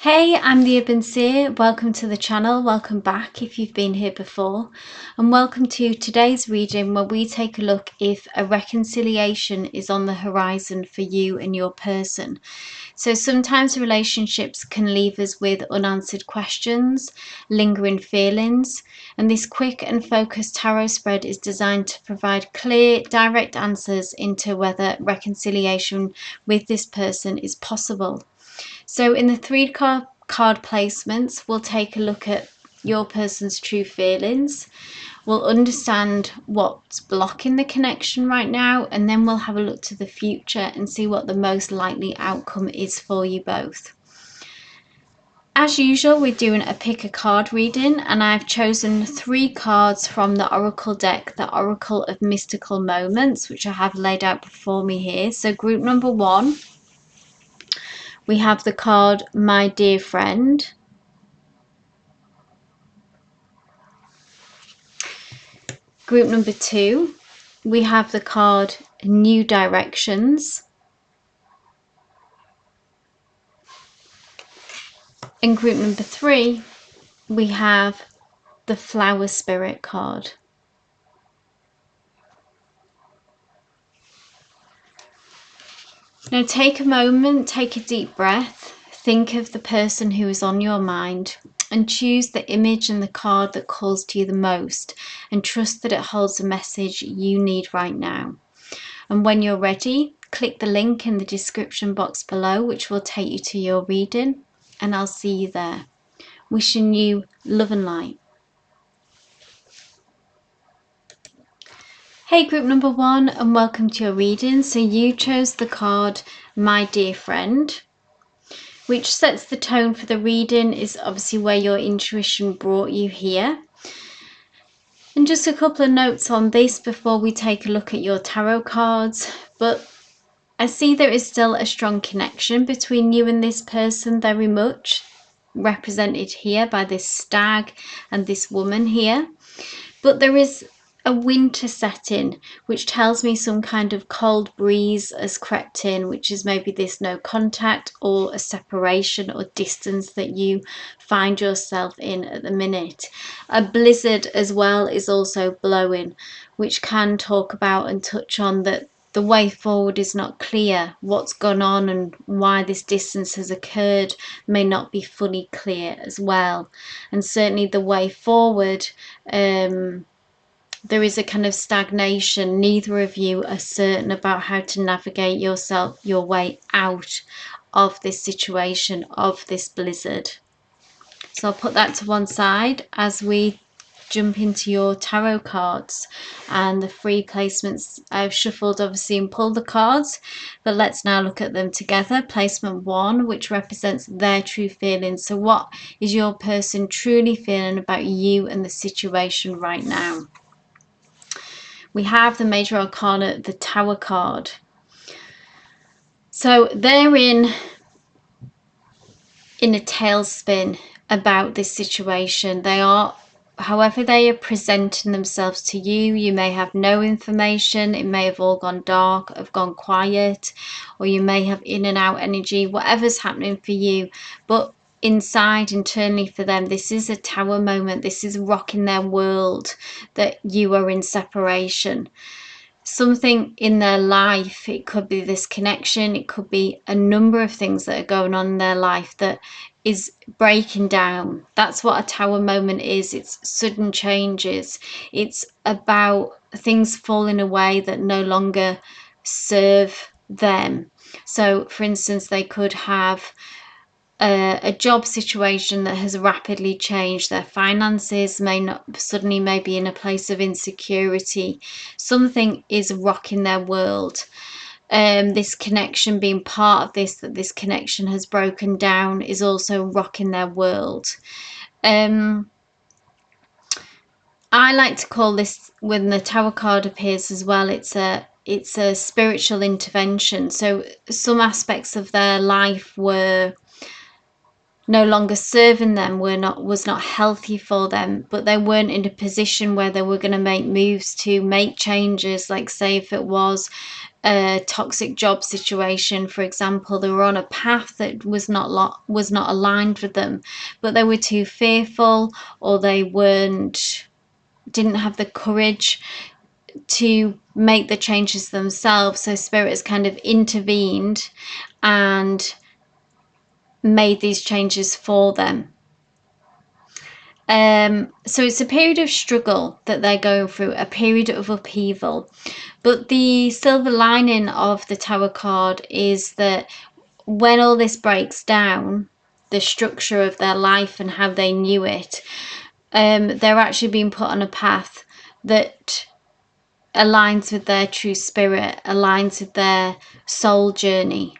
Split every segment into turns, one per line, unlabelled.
Hey, I'm the Urban Seer. Welcome to the channel. Welcome back if you've been here before. And welcome to today's reading where we take a look if a reconciliation is on the horizon for you and your person. So sometimes relationships can leave us with unanswered questions, lingering feelings, and this quick and focused tarot spread is designed to provide clear, direct answers into whether reconciliation with this person is possible. So in the three card placements, we'll take a look at your person's true feelings. We'll understand what's blocking the connection right now, and then we'll have a look to the future and see what the most likely outcome is for you both. As usual, we're doing a pick a card reading, and I've chosen 3 cards from the Oracle deck, the Oracle of Mystical Moments, which I have laid out before me here. So group number 1, we have the card My Dear Friend. Group number 2, we have the card New Directions. In group number 3, we have the Flower Spirit card. Now take a moment, take a deep breath, think of the person who is on your mind and choose the image and the card that calls to you the most, and trust that it holds the message you need right now. And when you're ready, click the link in the description box below, which will take you to your reading, and I'll see you there. Wishing you love and light. Hey group number 1, and welcome to your reading. So you chose the card My Dear Friend, which sets the tone for the reading, is obviously where your intuition brought you here. And just a couple of notes on this before we take a look at your tarot cards. But I see there is still a strong connection between you and this person, very much represented here by this stag and this woman here. But there is a winter setting, which tells me some kind of cold breeze has crept in, which is maybe this no contact or a separation or distance that you find yourself in at the minute. A blizzard as well is also blowing, which can talk about and touch on that the way forward is not clear. What's gone on and why this distance has occurred may not be fully clear as well. And certainly the way forward, there is a kind of stagnation. Neither of you are certain about how to navigate your way out of this situation, of this blizzard. So I'll put that to one side as we jump into your tarot cards and the free placements. I've shuffled obviously and pulled the cards, but let's now look at them together. Placement 1, which represents their true feelings. So what is your person truly feeling about you and the situation right now? We have the Major Arcana, the Tower card. So they're in a tailspin about this situation. They are, however they are presenting themselves to you, you may have no information. It may have all gone dark, have gone quiet, or you may have in and out energy, whatever's happening for you. But inside, internally for them, this is a tower moment. This is rocking their world, that you are in separation. Something in their life, it could be this connection, it could be a number of things that are going on in their life that is breaking down. That's what a tower moment is. It's sudden changes. It's about things falling away that no longer serve them. So for instance, they could have a job situation that has rapidly changed. Their finances may not suddenly may be in a place of insecurity. Something is rocking their world. This connection being part of this, that this connection has broken down, is also rocking their world. I like to call this, when the Tower card appears as well, it's a spiritual intervention. So some aspects of their life were no longer serving them, was not healthy for them, but they weren't in a position where they were going to make moves to make changes. Like, say if it was a toxic job situation, for example, they were on a path that was not aligned with them, but they were too fearful, or they didn't have the courage to make the changes themselves. So Spirit has kind of intervened and made these changes for them. So it's a period of struggle that they're going through, a period of upheaval. But the silver lining of the Tower card is that when all this breaks down, the structure of their life and how they knew it, they're actually being put on a path that aligns with their true spirit, aligns with their soul journey.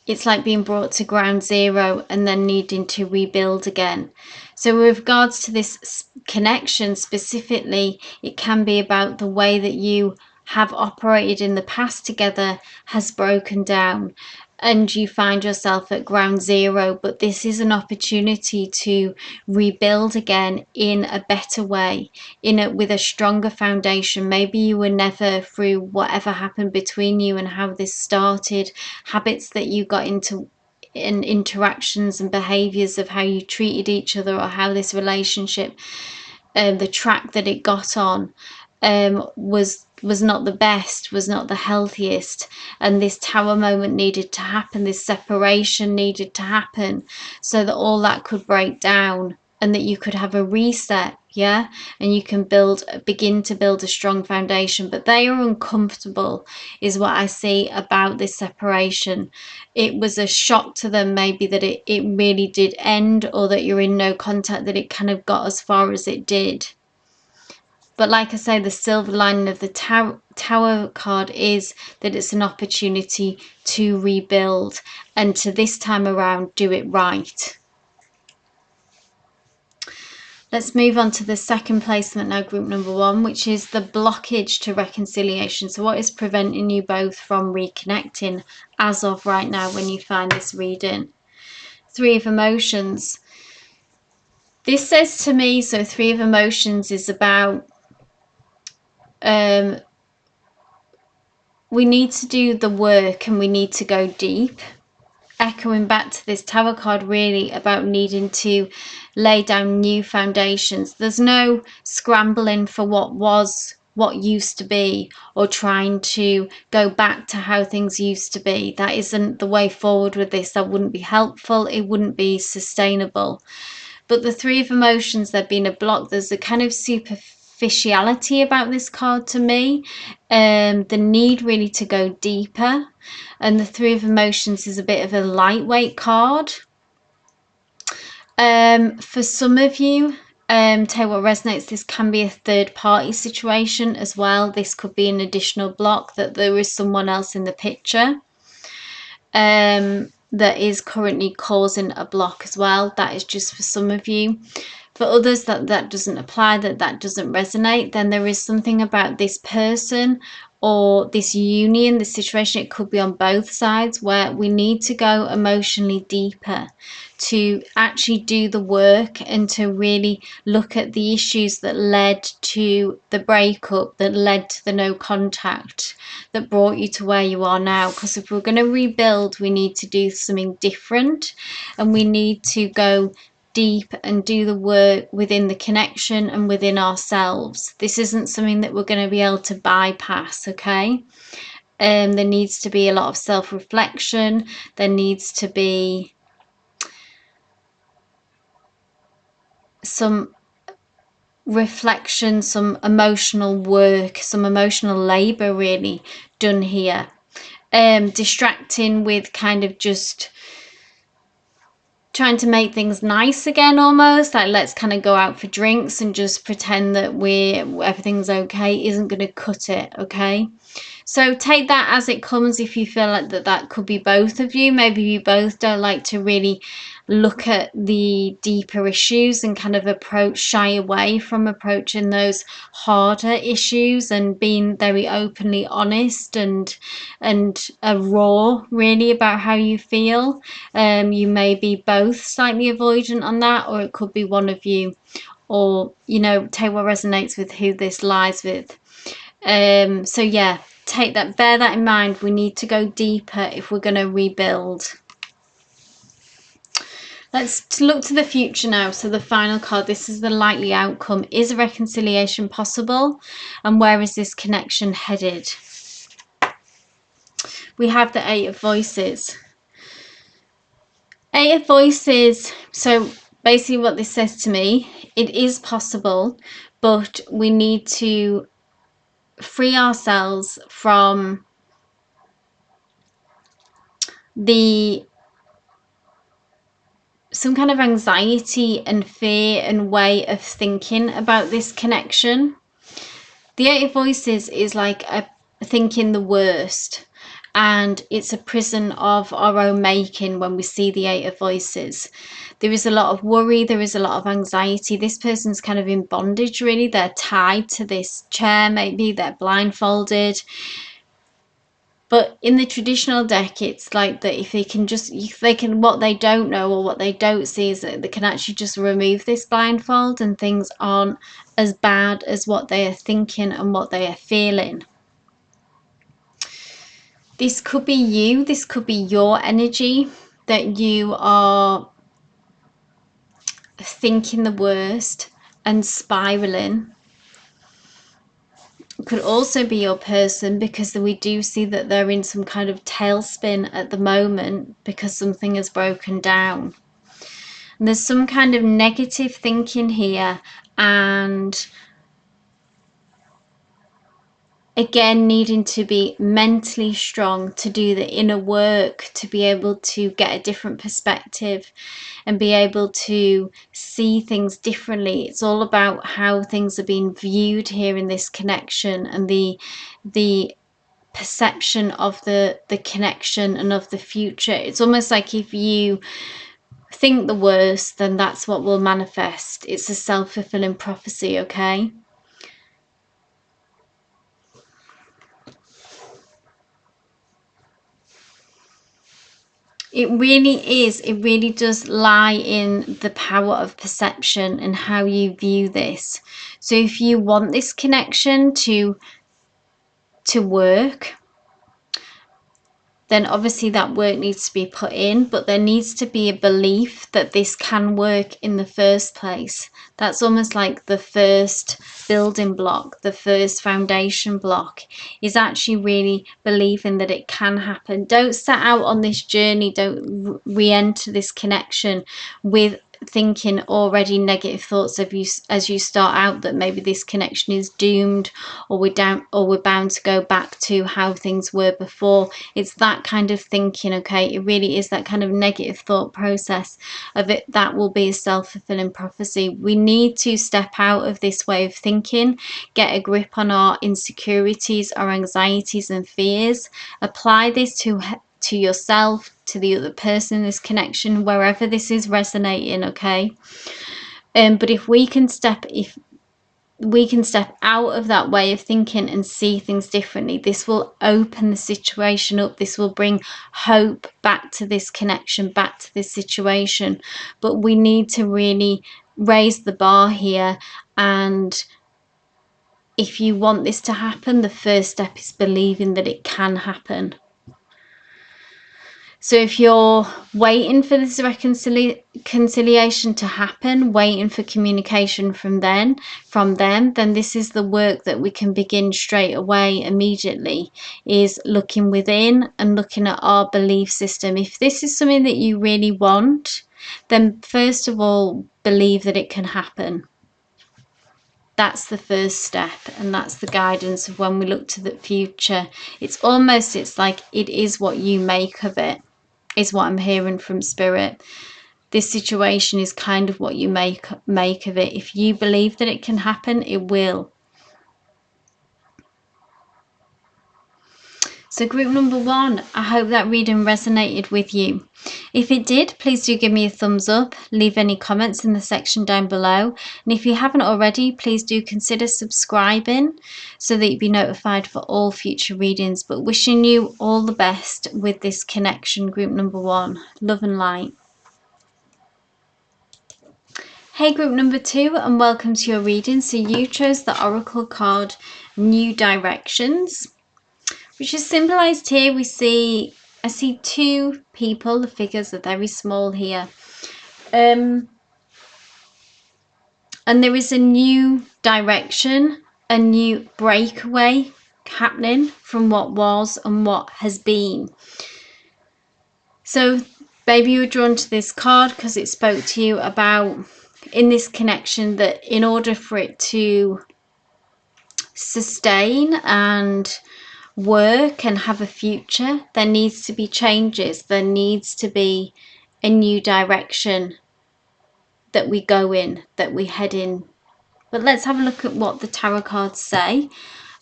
It's like being brought to ground zero and then needing to rebuild again. So with regards to this connection specifically, it can be about the way that you have operated in the past together has broken down and you find yourself at ground zero, but this is an opportunity to rebuild again in a better way, with a stronger foundation. Maybe you were never, through whatever happened between you and how this started, habits that you got into, in interactions and behaviors of how you treated each other, or how this relationship, the track that it got on, was not the best, was not the healthiest, and this Tower moment needed to happen, this separation needed to happen, so that all that could break down and that you could have a reset, and you can begin to build a strong foundation. But they are uncomfortable, is what I see about this separation. It was a shock to them, maybe, that it really did end, or that you're in no contact, that it kind of got as far as it did. But like I say, the silver lining of the Tower card is that it's an opportunity to rebuild, and to this time around do it right. Let's move on to the second placement now, group number 1, which is the blockage to reconciliation. So what is preventing you both from reconnecting as of right now when you find this reading? 3 of Emotions. This says to me, so 3 of Emotions is about we need to do the work and we need to go deep. Echoing back to this Tower card, really about needing to lay down new foundations. There's no scrambling for what used to be, or trying to go back to how things used to be. That isn't the way forward with this. That wouldn't be helpful. It wouldn't be sustainable. But the 3 of Emotions, there being a block, there's a kind of superficiality about this card to me, the need really to go deeper. And the 3 of Emotions is a bit of a lightweight card. For some of you, tell you what resonates, this can be a third party situation as well. This could be an additional block, that there is someone else in the picture that is currently causing a block as well. That is just for some of you. For others, that doesn't apply, that doesn't resonate, then there is something about this person or this union, this situation, it could be on both sides, where we need to go emotionally deeper to actually do the work and to really look at the issues that led to the breakup, that led to the no contact, that brought you to where you are now. Because if we're going to rebuild, we need to do something different, and we need to go deep and do the work within the connection and within ourselves. This isn't something that we're going to be able to bypass, okay? There needs to be a lot of self-reflection. There needs to be some reflection, some emotional work, some emotional labor really done here. Distracting with kind of just trying to make things nice again, almost like, let's kind of go out for drinks and just pretend that everything's okay, isn't going to cut it, okay? So take that as it comes. If you feel like that could be both of you, maybe you both don't like to really look at the deeper issues and kind of shy away from approaching those harder issues and being very openly honest and raw really about how you feel. You may be both slightly avoidant on that, or it could be one of you, or take what resonates with who this lies with. So yeah, bear that in mind. We need to go deeper if we're going to rebuild. Let's look to the future now. So the final card, this is the likely outcome. Is a reconciliation possible? And where is this connection headed? We have the Eight of Voices. Eight of Voices. So basically what this says to me, it is possible, but we need to free ourselves from some kind of anxiety and fear and way of thinking about this connection. The Eight of Voices is like thinking the worst, and it's a prison of our own making when we see the Eight of Voices. There is a lot of worry, there is a lot of anxiety. This person's kind of in bondage, really. They're tied to this chair, maybe they're blindfolded. But in the traditional deck, it's like that if what they don't know or what they don't see is that they can actually just remove this blindfold and things aren't as bad as what they are thinking and what they are feeling. This could be you, this could be your energy, that you are thinking the worst and spiraling. Could also be your person, because we do see that they're in some kind of tailspin at the moment because something has broken down. And there's some kind of negative thinking here, and again needing to be mentally strong to do the inner work, to be able to get a different perspective and be able to see things differently. It's all about how things are being viewed here in this connection, and the perception of the connection and of the future. It's almost like if you think the worst, then that's what will manifest. It's a self-fulfilling prophecy, okay? It really does lie in the power of perception and how you view this. So if you want this connection to work, then obviously that work needs to be put in, but there needs to be a belief that this can work in the first place. That's almost like the first building block, the first foundation block, is actually really believing that it can happen. Don't set out on this journey, don't re-enter this connection with thinking already negative thoughts of you as you start out, that maybe this connection is doomed, or we're bound to go back to how things were before. It's that kind of thinking, okay? It really is that kind of negative thought process of it that will be a self-fulfilling prophecy. We need to step out of this way of thinking, get a grip on our insecurities, our anxieties and fears, apply this to yourself, to the other person in this connection, wherever this is resonating, okay? But if we can step out of that way of thinking and see things differently, this will open the situation up. This will bring hope back to this connection, back to this situation. But we need to really raise the bar here, and if you want this to happen, the first step is believing that it can happen. So if you're waiting for this reconciliation to happen, waiting for communication from them, then this is the work that we can begin straight away, immediately, is looking within and looking at our belief system. If this is something that you really want, then first of all, believe that it can happen. That's the first step, and that's the guidance of when we look to the future. It's like it is what you make of it, is what I'm hearing from Spirit. This situation is kind of what you make of it. If you believe that it can happen, it will. So group number 1, I hope that reading resonated with you. If it did, please do give me a thumbs up, leave any comments in the section down below. And if you haven't already, please do consider subscribing so that you'll be notified for all future readings. But wishing you all the best with this connection, group number 1. Love and light. Hey group number 2, and welcome to your reading. So you chose the Oracle card New Directions, which is symbolized here. I see 2 people. The figures are very small here. And there is a new direction, a new breakaway happening from what was and what has been. So maybe you were drawn to this card because it spoke to you about, in this connection, that in order for it to sustain and work and have a future, there needs to be changes. There needs to be a new direction that we go in, that we head in. But let's have a look at what the tarot cards say.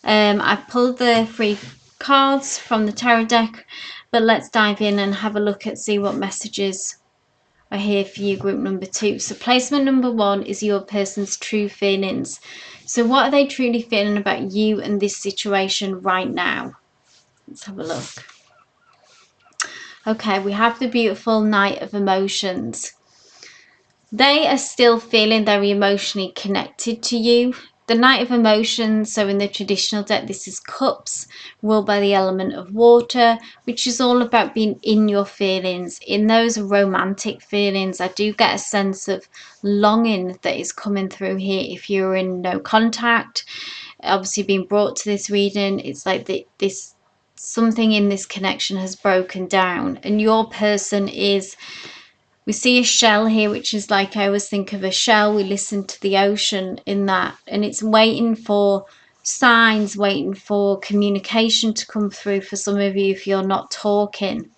I've pulled the 3 cards from the tarot deck, but let's dive in and have a look at, see what messages are here for you, group number 2. So placement number 1 is your person's true feelings. So what are they truly feeling about you and this situation right now? Let's have a look. Okay, we have the beautiful Knight of Emotions. They are still feeling very emotionally connected to you. The Knight of Emotions, so in the traditional deck, this is Cups, ruled by the element of water, which is all about being in your feelings, in those romantic feelings. I do get a sense of longing that is coming through here. If you're in no contact, obviously being brought to this reading, it's like this something in this connection has broken down, and your person is, we see a shell here, which is like, I always think of a shell. We listen to the ocean in that, and it's waiting for signs, waiting for communication to come through for some of you if you're not talking.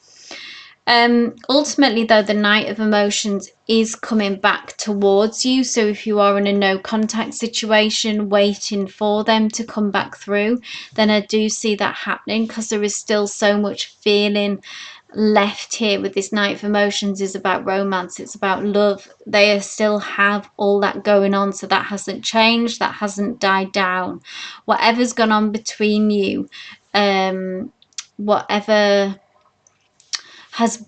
Ultimately though, the Knight of Emotions is coming back towards you. So if you are in a no contact situation waiting for them to come back through, then I do see that happening, because there is still so much feeling left here with this Knight of Emotions. Is about romance, it's about love. They still have all that going on, so that hasn't changed, that hasn't died down. Whatever's gone on between you, whatever has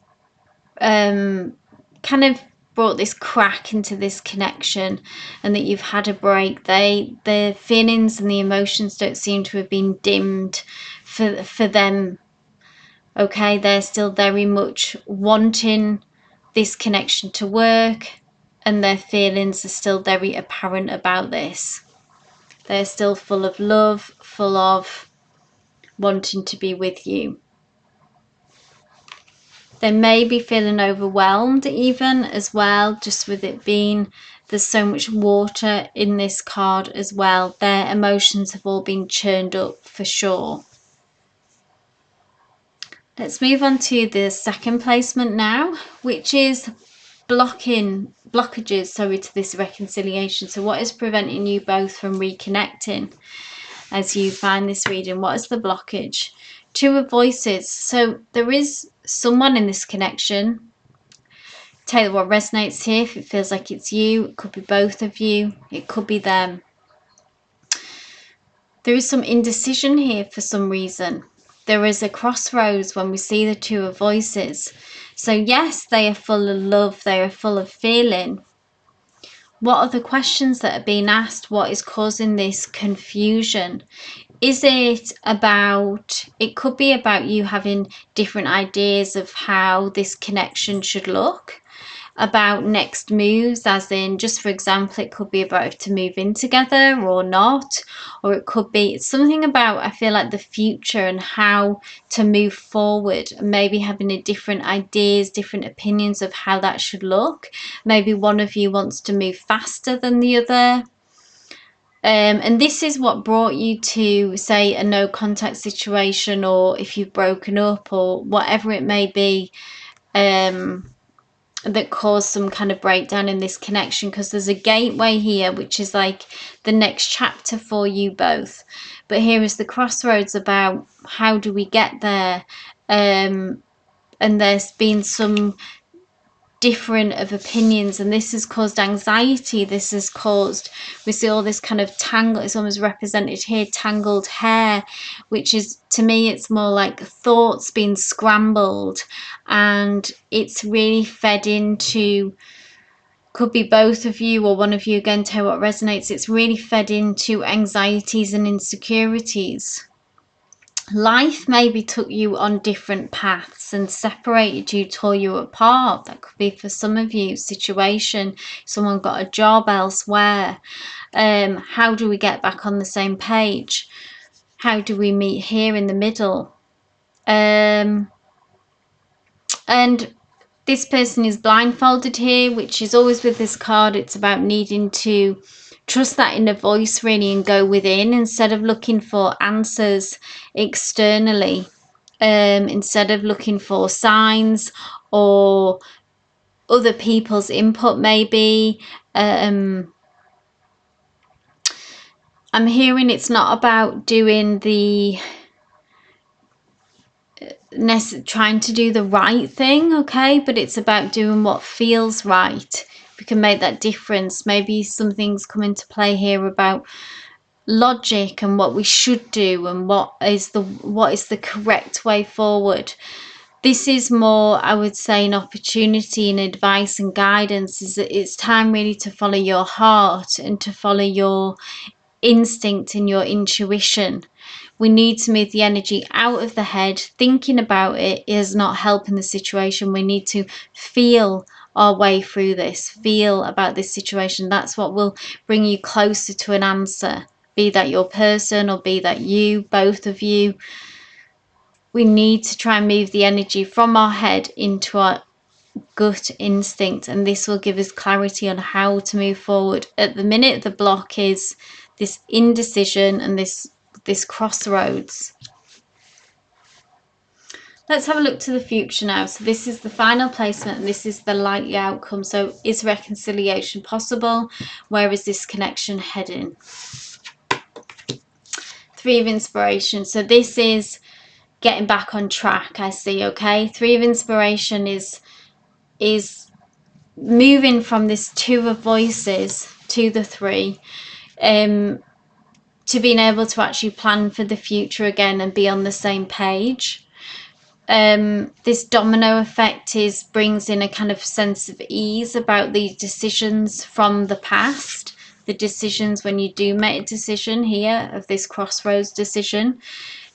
kind of brought this crack into this connection, and that you've had a break, the feelings and the emotions don't seem to have been dimmed for them. Okay, they're still very much wanting this connection to work, and their feelings are still very apparent about this. They're still full of love, full of wanting to be with you. They may be feeling overwhelmed even as well, just with it being, there's so much water in this card as well. Their emotions have all been churned up for sure. Let's move on to the second placement now, which is blockages, to this reconciliation. So what is preventing you both from reconnecting as you find this reading? What is the blockage? 2 of Voices. So there is someone in this connection. Tell you what resonates here. If it feels like it's you, it could be both of you, it could be them. There is some indecision here for some reason. There is a crossroads when we see the 2 of Voices. So yes, they are full of love, they are full of feeling. What are the questions that are being asked? What is causing this confusion? Is it about, it could be about you having different ideas of how this connection should look, about next moves, as in, just for example, it could be about to move in together or not, or it could be something about, I feel like, the future and how to move forward, and maybe having a different ideas, different opinions of how that should look. Maybe one of you wants to move faster than the other. And this is what brought you to, say, a no contact situation, or if you've broken up or whatever it may be. that cause some kind of breakdown in this connection, because there's a gateway here which is like the next chapter for you both. But here is the crossroads about how do we get there, and there's been some different of opinions, and this has caused anxiety. This has caused, we see all this kind of tangle, it's almost represented here, tangled hair, which is, to me, it's more like thoughts being scrambled, and it's really fed into, could be both of you or one of you, again, tell what resonates. It's really fed into anxieties and insecurities. Life maybe took you on different paths and separated you, tore you apart. That could be for some of you situation. Someone got a job elsewhere. How do we get back on the same page? How do we meet here in the middle? And this person is blindfolded here, which is always with this card. It's about needing to trust that inner voice really and go within instead of looking for answers externally, instead of looking for signs or other people's input maybe. I'm hearing it's not about doing the trying to do the right thing, okay, but it's about doing what feels right. We can make that difference. Maybe some things come into play here about logic and what we should do and what is the correct way forward. This is more, I would say, an opportunity and advice and guidance. Is that it's time really to follow your heart and to follow your instinct and your intuition. We need to move the energy out of the head. Thinking about it is not helping the situation. We need to feel our way through this, feel about this situation. That's what will bring you closer to an answer, be that your person or be that you, both of you. We need to try and move the energy from our head into our gut instinct, and this will give us clarity on how to move forward. At the minute, the block is this indecision and this crossroads. Let's have a look to the future now. So this is the final placement and this is the likely outcome. So is reconciliation possible? Where is this connection heading? Three of Inspiration. So this is getting back on track, I see, okay? Three of Inspiration is moving from this Two of Voices to the Three, to being able to actually plan for the future again and be on the same page. This domino effect brings in a kind of sense of ease about these decisions from the past, the decisions when you do make a decision here of this crossroads decision.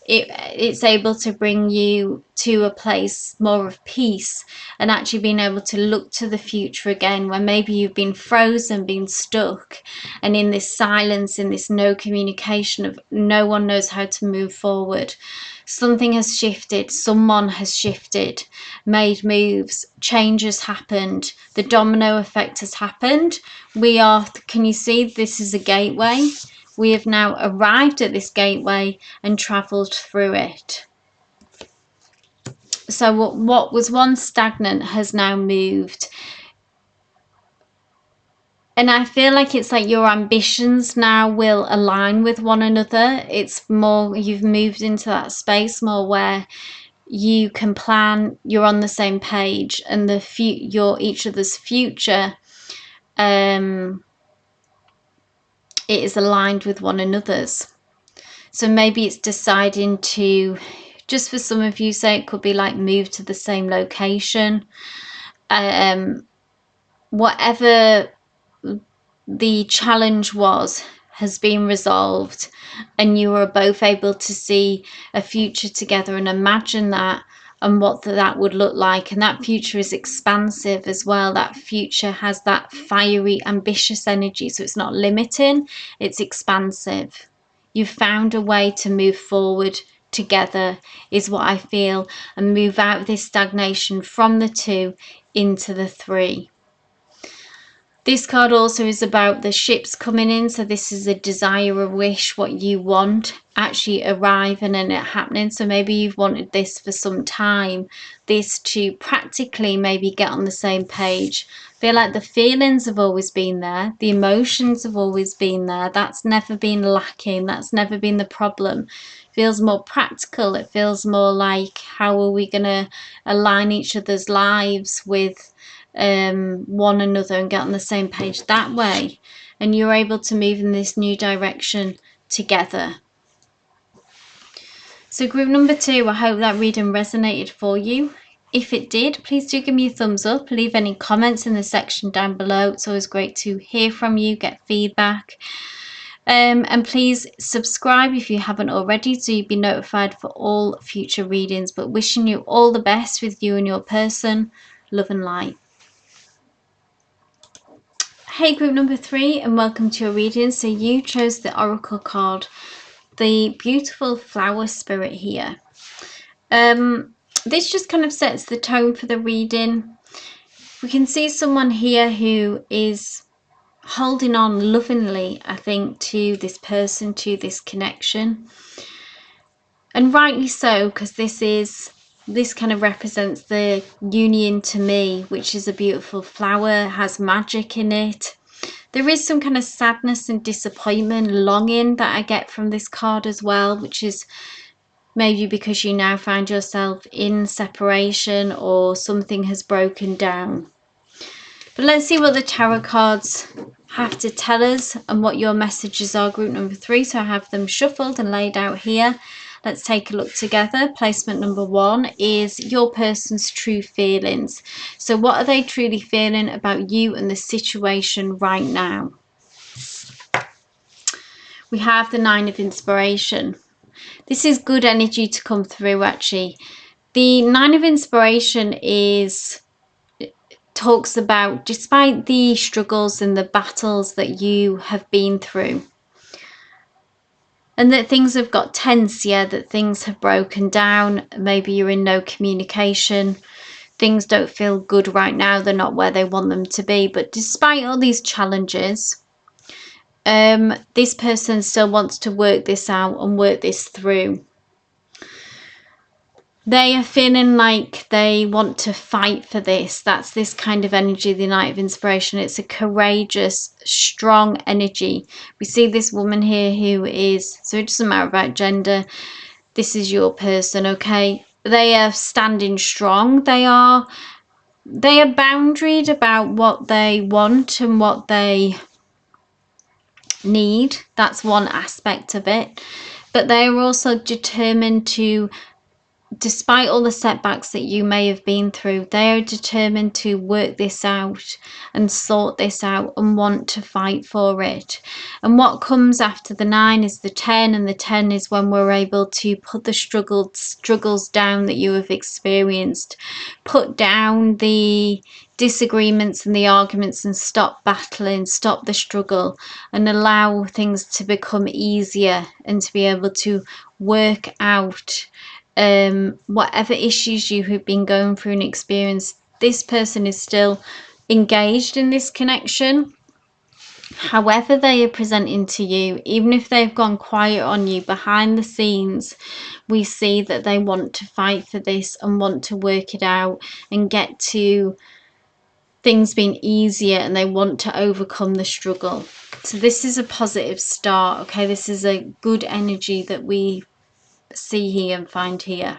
It's able to bring you to a place more of peace and actually being able to look to the future again, where maybe you've been frozen, been stuck, and in this silence, in this no communication of no one knows how to move forward. Something has shifted, someone has shifted, made moves, change has happened, the domino effect has happened. Can you see this is a gateway? We have now arrived at this gateway and travelled through it. So what was once stagnant has now moved. And I feel like it's like your ambitions now will align with one another. It's more, you've moved into that space more where you can plan, you're on the same page, and each other's future, it is aligned with one another's. So maybe it's deciding to, just for some of you, say it could be like move to the same location. Whatever the challenge has been resolved, and you are both able to see a future together and imagine that and what that would look like. And that future is expansive as well. That future has that fiery, ambitious energy. So it's not limiting, it's expansive. You've found a way to move forward together, is what I feel, and move out of this stagnation from the Two into the Three. This card also is about the ships coming in. So this is a desire, a wish, what you want actually arriving and it happening. So maybe you've wanted this for some time, this to practically maybe get on the same page. Feel like the feelings have always been there, the emotions have always been there. That's never been lacking, that's never been the problem. Feels more practical. It feels more like, how are we going to align each other's lives with one another and get on the same page that way. And you're able to move in this new direction together. So group number 2, I hope that reading resonated for you. If it did, please do give me a thumbs up. Leave any comments in the section down below. It's always great to hear from you, get feedback. And please subscribe if you haven't already, so you'll be notified for all future readings. But wishing you all the best with you and your person. Love and light. Hey group number 3, and welcome to your reading. So you chose the oracle card, the beautiful flower spirit here. This just kind of sets the tone for the reading. We can see someone here who is holding on lovingly, I think, to this person, to this connection. And rightly so, because this kind of represents the union to me, which is a beautiful flower, has magic in it. There is some kind of sadness and disappointment, longing that I get from this card as well, which is maybe because you now find yourself in separation or something has broken down. But let's see what the tarot cards have to tell us and what your messages are, group number 3. So I have them shuffled and laid out here. Let's take a look together. Placement number 1 is your person's true feelings. So what are they truly feeling about you and the situation right now? We have the 9 of Inspiration. This is good energy to come through, actually. The 9 of Inspiration talks about, despite the struggles and the battles that you have been through, and that things have got tense, that things have broken down, maybe you're in no communication, things don't feel good right now, they're not where they want them to be, but despite all these challenges, this person still wants to work this out and work this through. They are feeling like they want to fight for this. That's this kind of energy, the Knight of Inspiration. It's a courageous, strong energy. We see this woman here who is, so it doesn't matter about gender, this is your person, okay? They are standing strong. They are boundaried about what they want and what they need. That's one aspect of it. But they are also determined to, despite all the setbacks that you may have been through, they are determined to work this out and sort this out and want to fight for it. And what comes after the 9 is the 10, and the 10 is when we're able to put the struggles down that you have experienced, put down the disagreements and the arguments and stop battling, stop the struggle, and allow things to become easier and to be able to work out whatever issues you have been going through and experienced. This person is still engaged in this connection. However they are presenting to you, even if they've gone quiet on you behind the scenes, we see that they want to fight for this and want to work it out and get to things being easier, and they want to overcome the struggle. So this is a positive start, okay? This is a good energy that we see here and find here.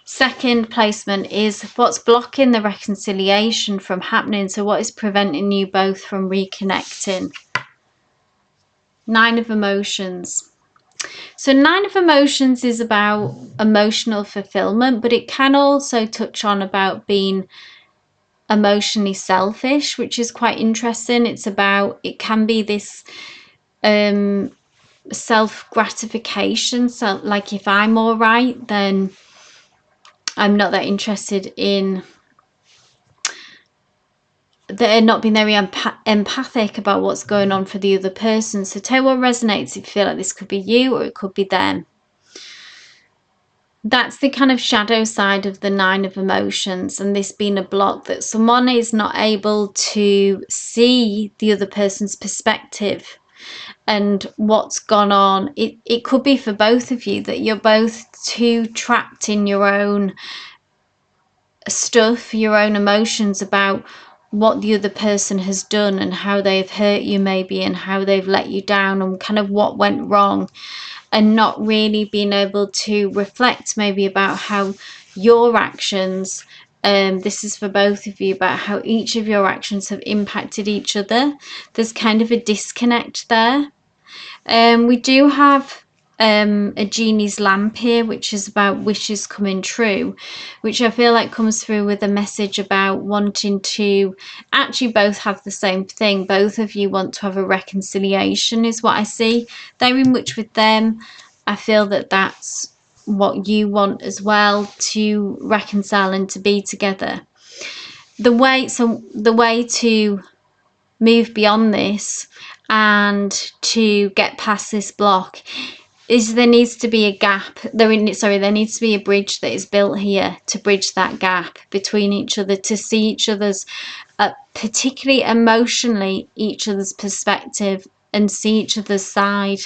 Second placement is what's blocking the reconciliation from happening. So what is preventing you both from reconnecting? 9 of Emotions. So 9 of Emotions is about emotional fulfillment, but it can also touch on about being emotionally selfish, which is quite interesting. It's about, it can be this self-gratification. So like, if I'm all right, then I'm not that interested in, they're not being very empathic about what's going on for the other person. So tell what resonates if you feel like this could be you or it could be them. That's the kind of shadow side of the 9 of Emotions, and this being a block, that someone is not able to see the other person's perspective. and what's gone on. It could be for both of you that you're both too trapped in your own stuff, your own emotions about what the other person has done and how they've hurt you maybe, and how they've let you down, and kind of what went wrong, and not really being able to reflect maybe about how your actions, this is for both of you, about how each of your actions have impacted each other. There's kind of a disconnect there. We do have a genie's lamp here, which is about wishes coming true, which I feel like comes through with a message about wanting to actually both have the same thing. Both of you want to have a reconciliation, is what I see. Very much with them, I feel that that's what you want as well, to reconcile and to be together. The way to move beyond this and to get past this block is there needs to be a gap. There needs to be a bridge that is built here to bridge that gap between each other, to see each other's, particularly emotionally, each other's perspective, and see each other's side.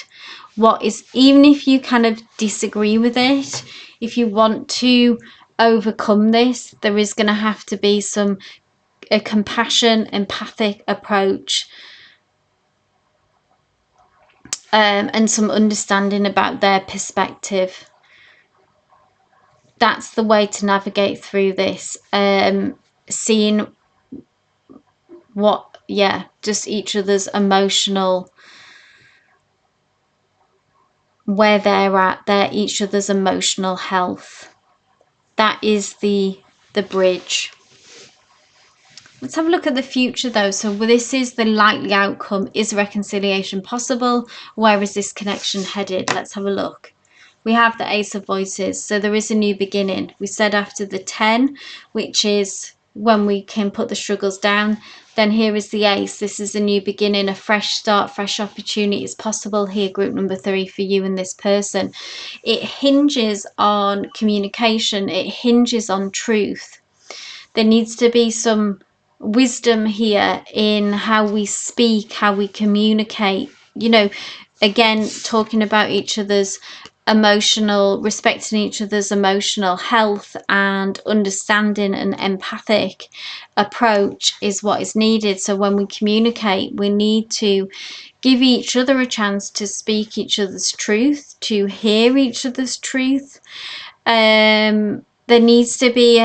What is, even if you kind of disagree with it, if you want to overcome this, there is going to have to be a compassion, empathic approach, and some understanding about their perspective. That's the way to navigate through this. Seeing just each other's emotional, where they're at, each other's emotional health. That is the bridge. Let's have a look at the future though. So this is the likely outcome. Is reconciliation possible? Where is this connection headed? Let's have a look. We have the Ace of Voices. So there is a new beginning. We said after the 10, which is when we can put the struggles down. Then here is the Ace. This is a new beginning, a fresh start, fresh opportunity is possible here, group number 3, for you and this person. It hinges on communication. It hinges on truth. There needs to be some wisdom here in how we speak, how we communicate. Again, talking about each other's respecting each other's emotional health, and understanding and empathic approach is what is needed. So when we communicate, we need to give each other a chance to speak each other's truth, to hear each other's truth. There needs to be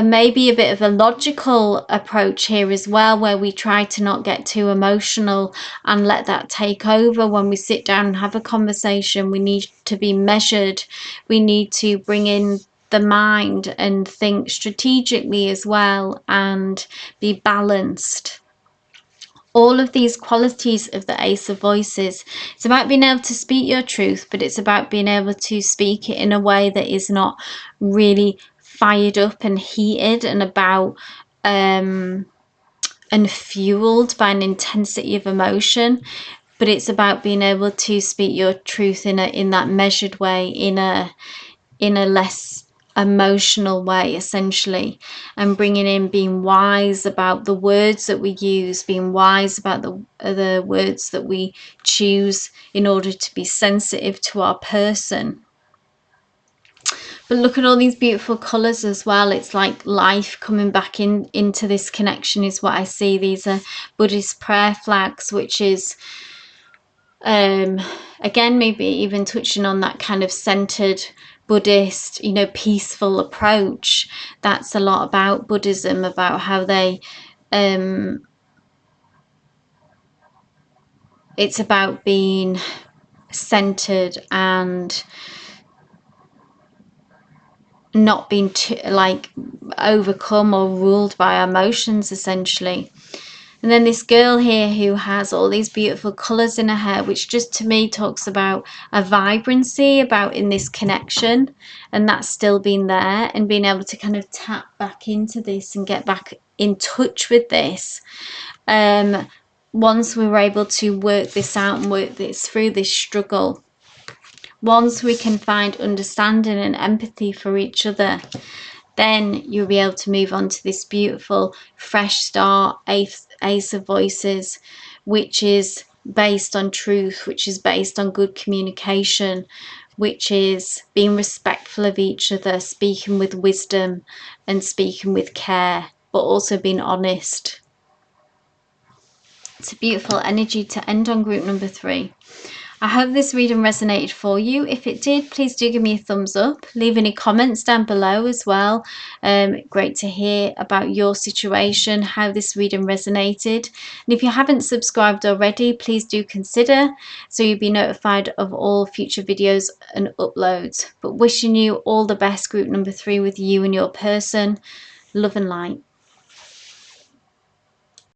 maybe a bit of a logical approach here as well, where we try to not get too emotional and let that take over. When we sit down and have a conversation, we need to be measured. We need to bring in the mind and think strategically as well, and be balanced. All of these qualities of the Ace of Voices. It's about being able to speak your truth, but it's about being able to speak it in a way that is not really fired up and heated and about and fueled by an intensity of emotion, but it's about being able to speak your truth in that measured way, in a less emotional way, essentially, and bringing in being wise about the words that we use, being wise about the words that we choose in order to be sensitive to our person. But look at all these beautiful colors as well. It's like life coming back into this connection is what I see. These are Buddhist prayer flags, which is again, maybe even touching on that kind of centered Buddhist, peaceful approach. That's a lot about Buddhism, about how they it's about being centered and not being too overcome or ruled by emotions, essentially. And then this girl here who has all these beautiful colors in her hair, which just to me talks about a vibrancy, about in this connection, and that's still been there, and being able to kind of tap back into this and get back in touch with this. Once we were able to work this out and work this through this struggle, once we can find understanding and empathy for each other, then you'll be able to move on to this beautiful fresh start, Ace of Voices, which is based on truth, which is based on good communication, which is being respectful of each other, speaking with wisdom and speaking with care, but also being honest. It's a beautiful energy to end on, group number 3. I hope this reading resonated for you. If it did, please do give me a thumbs up. Leave any comments down below as well. Great to hear about your situation, how this reading resonated. And if you haven't subscribed already, please do consider, so you'll be notified of all future videos and uploads. But wishing you all the best, group number 3, with you and your person. Love and light.